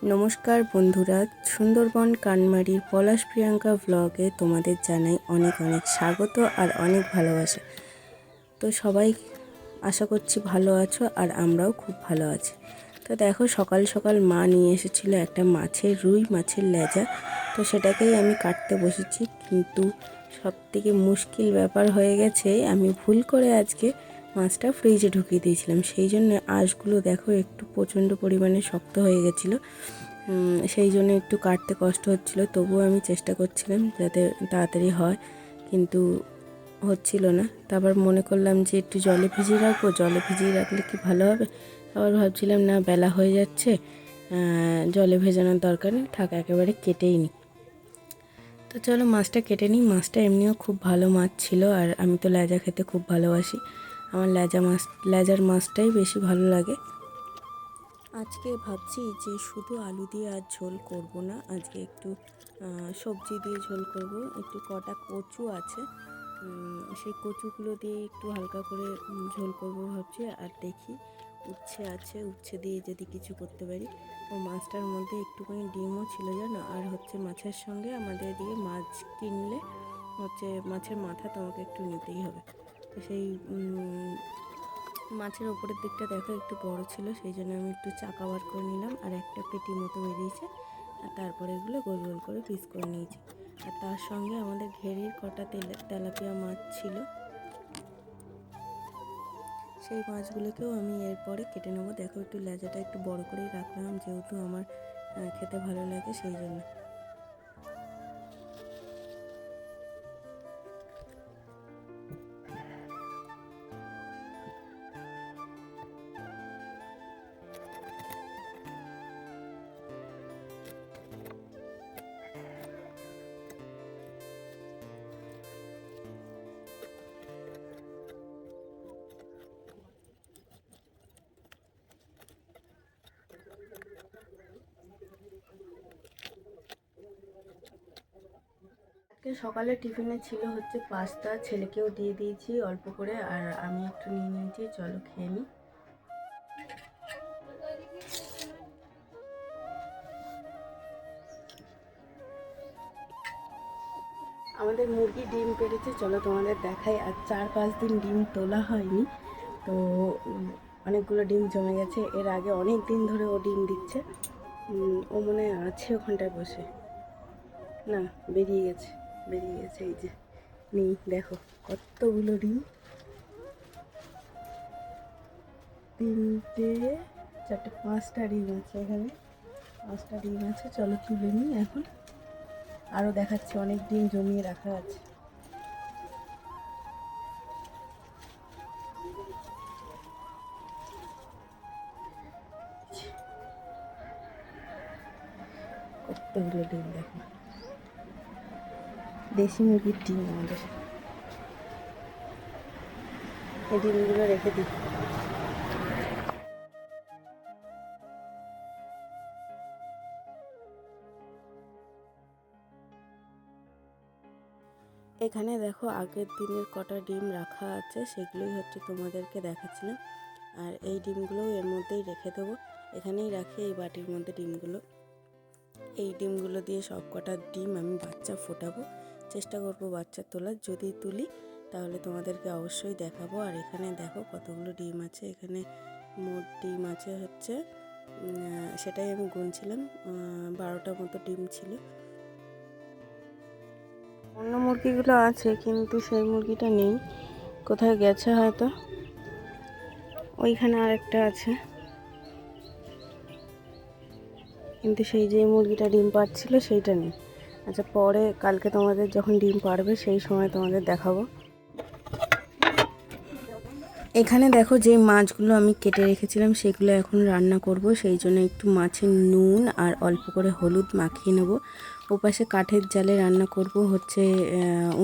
নমস্কার বন্ধুরা, সুন্দরবন কানমারির পলাশ প্রিয়াঙ্কা ব্লগে তোমাদের জানাই অনেক অনেক স্বাগত আর অনেক ভালোবাসা। তো সবাই আশা করছি ভালো আছো আর আমরাও খুব ভালো আছি। তো দেখো সকাল সকাল মা নিয়ে এসেছিল একটা রুই মাছের লেজা। তো সেটাকেই আমি কাটতে বসেছি, কিন্তু সবথেকে মুশকিল ব্যাপার হয়ে গেছে, আমি ভুল করে আজকে মাছটা ফ্রিজে ঢুকিয়ে দিয়েছিলাম। সেই জন্য আঁশগুলো দেখো একটু প্রচণ্ড পরিমাণে শক্ত হয়ে গেছিলো। সেই জন্য একটু কাটতে কষ্ট হচ্ছিল, তবুও আমি চেষ্টা করছিলাম যাতে তাড়াতাড়ি হয়, কিন্তু হচ্ছিল না। তারপর মনে করলাম যে একটু জলে ভিজিয়ে রাখবো, জলে ভিজিয়ে রাখলে কি ভালো হবে। আবার ভাবছিলাম না, বেলা হয়ে যাচ্ছে, জলে ভেজানোর দরকার নেই, থাক একেবারে কেটেই নিই। তো চলো মাছটা কেটে নিই। মাছটা এমনিও খুব ভালো মাছ ছিল, আর আমি তো লেজা খেতে খুব ভালোবাসি। আমার লেজার মাছটাই বেশি ভালো লাগে। আজকে ভাবছি যে শুধু আলু দিয়ে আর ঝোল করব না, আজকে একটু সবজি দিয়ে ঝোল করব। একটু কটা কচু আছে, সেই কচুগুলো দিয়ে একটু হালকা করে ঝোল করব ভাবছি। আর দেখি উচ্ছে আছে, উচ্ছে দিয়ে যদি কিছু করতে পারি। ও মাছটার মধ্যে একটুখানি ডিমও ছিল জানো। আর মাছের সঙ্গে আমাদের দিয়ে মাছ কিনলে মাছের মাথা তোমাকে একটু নিতেই হবে। তো সেই মাছের ওপরের দিকটা দেখো একটু বড় ছিল, সেই জন্য আমি একটু চাকা বার করে নিলাম, আর একটা পেটি মতো বেরিয়েছে। আর তারপরে এগুলো গোল গোল করে পিস করে নিয়েছি। আর তার সঙ্গে আমাদের ঘেরির কটা তেলাপিয়া মাছ ছিল, সেই মাছগুলোকেও আমি এরপরে কেটে নেবো। দেখো একটু লেজাটা একটু বড় করেই রাখলাম, যেহেতু আমার খেতে ভালো লাগে সেই জন্য। সকালে টিফিনে ছিল হচ্ছে পাস্তা, ছেলেকেও দিয়ে দিয়েছি অল্প করে, আর আমি একটু নিয়ে নিয়েছি। চলো খেয়ে নিই। আমাদের মুরগি ডিম পেড়েছে, চলো তোমাদের দেখাই। আর 4-5 দিন ডিম তোলা হয়নি, তো অনেকগুলো ডিম জমে গেছে। এর আগে অনেক দিন ধরে ও ডিম দিচ্ছে। ও মনে আছে ওখানটায় বসে, না বেরিয়ে গেছে। এই যে নেই, দেখো কতগুলো ডিম, 3টে 4টে 5টা ডিম আছে এখানে, 5টা ডিম আছে। চলো তুলে নিই এখন। আরও দেখাচ্ছি, অনেক ডিম জমিয়ে রাখা আছে। কতগুলো ডিম দেখো, দেশি মুরগির ডিম আমাদের। এই ডিমগুলো রেখে দিই। এখানে দেখো আগের দিনের কটা ডিম রাখা আছে, সেগুলোই হচ্ছে তোমাদেরকে দেখাচ্ছিলাম। আর এই ডিমগুলোও এর মধ্যেই রেখে দেবো, এখানেই রাখি এই বাটির মধ্যে ডিমগুলো। এই ডিমগুলো দিয়ে সব কটা ডিম আমি বাচ্চা ফোটাবো, চেষ্টা করব বাচ্চা তোলার। যদি তুলি তাহলে তোমাদেরকে অবশ্যই দেখাবো। আর এখানে দেখো কতগুলো ডিম আছে, এখানে মোট ডিম আছে হচ্ছে, সেটাই আমি গুনছিলাম, 12টা মতো ডিম ছিল। অন্য মুরগিগুলো আছে, কিন্তু সেই মুরগিটা নেই, কোথায় গেছে হয়তো। ওইখানে আরেকটা আছে, কিন্তু সেই যে মুরগিটা ডিম পাড়ছিল সেইটা নেই। আচ্ছা, পরে কালকে তোমাদের যখন ডিম পাড়বে সেই সময় তোমাদের দেখাবো। এখানে দেখো যে মাছগুলো আমি কেটে রেখেছিলাম সেগুলো এখন রান্না করব, সেই জন্য একটু মাছের নুন আর অল্প করে হলুদ মাখিয়ে নেব। ওপাশে কাঠের জালে রান্না করব হচ্ছে,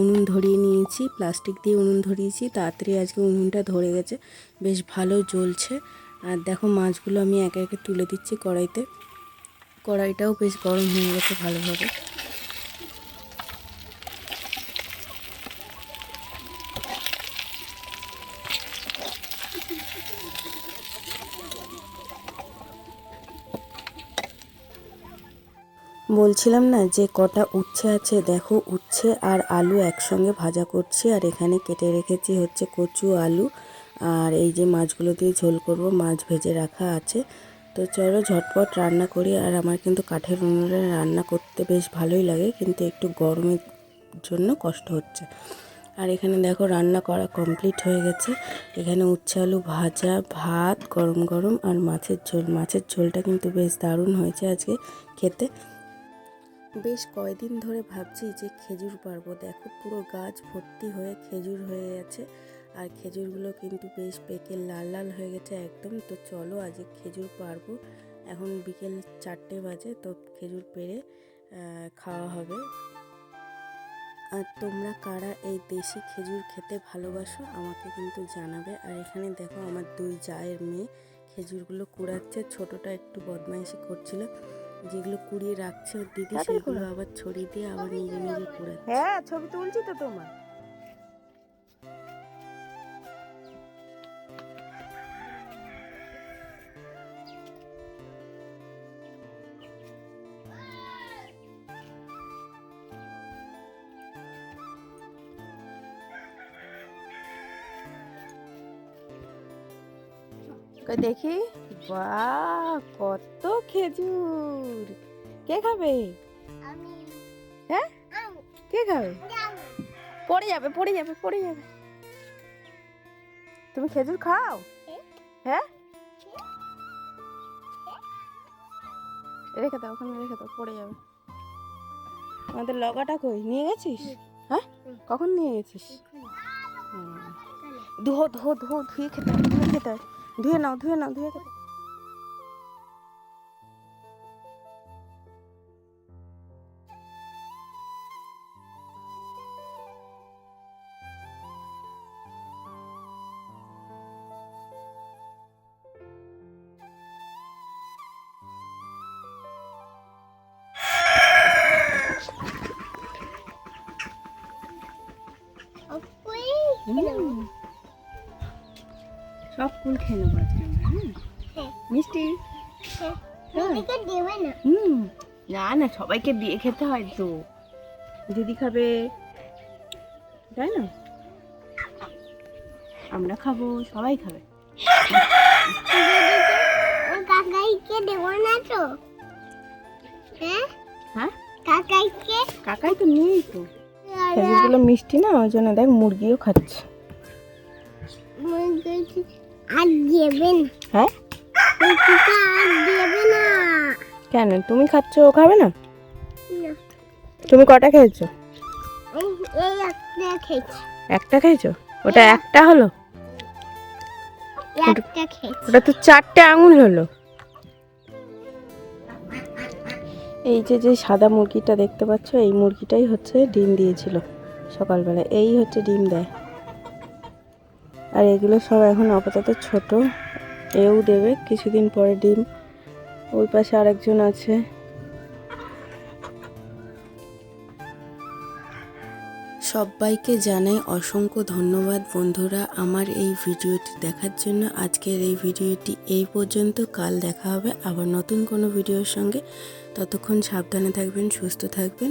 উনুন ধরিয়ে নিয়েছি, প্লাস্টিক দিয়ে উনুন ধরিয়েছি, তাড়াতাড়ি আজকে উনুনটা ধরে গেছে, বেশ ভালো জ্বলছে। আর দেখো মাছগুলো আমি একে একে তুলে দিচ্ছি কড়াইতে। কড়াইটাও বেশ গরম হয়ে গেছে ভালোভাবে। বলছিলাম না যে কটা উচ্ছে আছে, দেখো উচ্ছে আর আলু একসঙ্গে ভাজা করছি। আর এখানে কেটে রেখেছি হচ্ছে কচু, আলু, আর এই যে মাছগুলো দিয়ে ঝোল করব, মাছ ভেজে রাখা আছে। তো চলো ঝটপট রান্না করি। আর আমার কিন্তু কাঠের উনুনে রান্না করতে বেশ ভালোই লাগে, কিন্তু একটু গরমের জন্য কষ্ট হচ্ছে। আর এখানে দেখো রান্না করা কমপ্লিট হয়ে গেছে। এখানে উচ্ছে আলু ভাজা, ভাত গরম গরম, আর মাছের ঝোল। মাছের ঝোলটা কিন্তু বেশ দারুণ হয়েছে আজকে খেতে। বেশ কয়দিন ধরে ভাবছি যে খেজুর পারবো। দেখো পুরো গাছ ভর্তি হয়ে খেজুর হয়ে গেছে, আর খেজুরগুলো কিন্তু বেশ পেকে লাল লাল হয়ে গেছে একদম। তো চলো আজকে খেজুর পারবো। এখন বিকেল 4টে বাজে, তো খেজুর পেড়ে খাওয়া হবে। আর তোমরা কারা এই দেশি খেজুর খেতে ভালোবাসো আমাকে কিন্তু জানাবে। আর এখানে দেখো আমার 2 জায়ের মেয়ে খেজুরগুলো কুড়াচ্ছে। ছোটটা একটু বদমাইশি করছিল, যেগুলো কুড়িয়ে রাখছে ওর দিদি, সেগুলো আবার ছড়িয়ে দিয়ে আবার নিজে নিজে কুড়াচ্ছে। হ্যাঁ, ছবি তুলছি তো তোমার। দেখি, বাহ কত খেজুর! কে খাবে? হ্যাঁ, কে খাবে? পড়ে যাবে, পড়ে যাবে, পড়ে যাবে। তুমি খেজুর খাও? হ্যাঁ, রেখে দাও, ওখানে রেখে দাও, পড়ে যাবে। আমাদের লগাটা কই নিয়ে গেছিস? হ্যাঁ, কখন নিয়ে গেছিস? ধো ধো ধো, ধুয়ে খেতে হয়, ধুয়ে খেতে হয়। ধুয়ে নাও, ধুয়ে নাও, ধুয়ে খেতে। সব ফুল খেয়ে নেবো আজকে আমরা। মিষ্টি না না, সবাইকে দিয়ে খেতে হয় তো। দিদি খাবে, তাই না? আমরা খাবো, সবাই খাবে। কাকাইকে দেবো না তো? হ্যাঁ, কাকাইকে কাকাই তো নেই তো। খেজুরগুলো মিষ্টি না, ওই জন্য দেখ মুরগিও খাচ্ছে। আর দেবেন? হ্যাঁ, আর দেবে না। কেন? তুমি খাচ্ছ, ও খাবে না? না, তুমি কটা খেয়েছো? এই একটা খেয়েছি। একটা খেয়েছো? ওটা একটা হলো? একটা খেয়েছি। ওটা তো 4টে আঙুল হলো। এই যে যে সাদা মুরগিটা দেখতে পাচ্ছ, এই মুরগিটাই হচ্ছে ডিম দিয়েছিল সকালবেলা। এই হচ্ছে ডিম দেয়। আর এগুলো সব এখন আপাতত ছোট, এও দেবে কিছুদিন পরে ডিম। ওই পাশে আরেকজন আছে। সবাইকে জানাই অসংখ্য ধন্যবাদ বন্ধুরা আমার এই ভিডিওটি দেখার জন্য। আজকের এই ভিডিওটি এই পর্যন্ত। কাল দেখা হবে আবার নতুন কোনো ভিডিওর সঙ্গে। ততক্ষণ সাবধানে থাকবেন, সুস্থ থাকবেন।